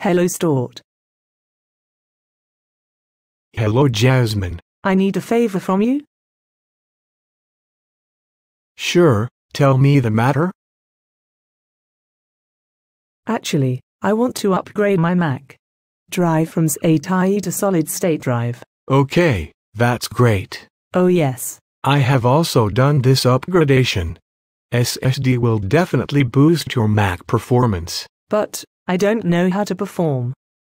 Hello, Stort. Hello, Jasmine. I need a favor from you. Sure, tell me the matter. Actually, I want to upgrade my Mac drive from SATA to solid-state drive. Okay, that's great. Oh yes. I have also done this upgradation. SSD will definitely boost your Mac performance. But I don't know how to perform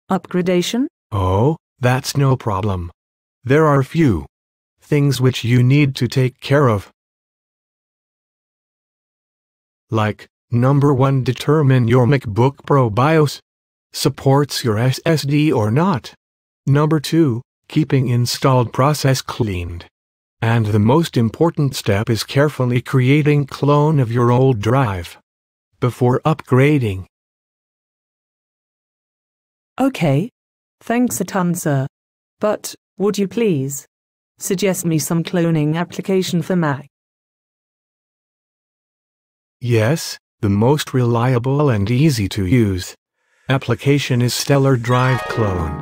upgradation. Oh, that's no problem. There are few things which you need to take care of. Like, number 1, determine your MacBook Pro BIOS supports your SSD or not. Number 2, keeping installed process cleaned. And the most important step is carefully creating clone of your old drive before upgrading. Okay. Thanks a ton, sir. But would you please suggest me some cloning application for Mac? Yes, the most reliable and easy to use application is Stellar Drive Clone.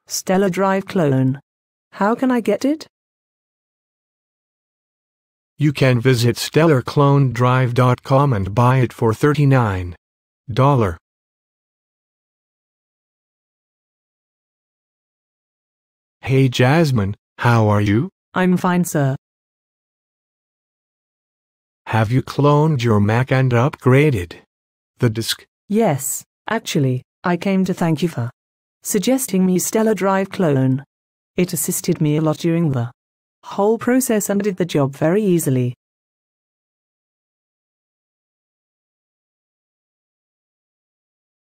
Stellar Drive Clone. How can I get it? You can visit stellarclonedrive.com and buy it for $39. Hey Jasmine, how are you? I'm fine, sir. Have you cloned your Mac and upgraded the disk? Yes, actually, I came to thank you for suggesting me Stellar Drive Clone. It assisted me a lot during the whole process and did the job very easily.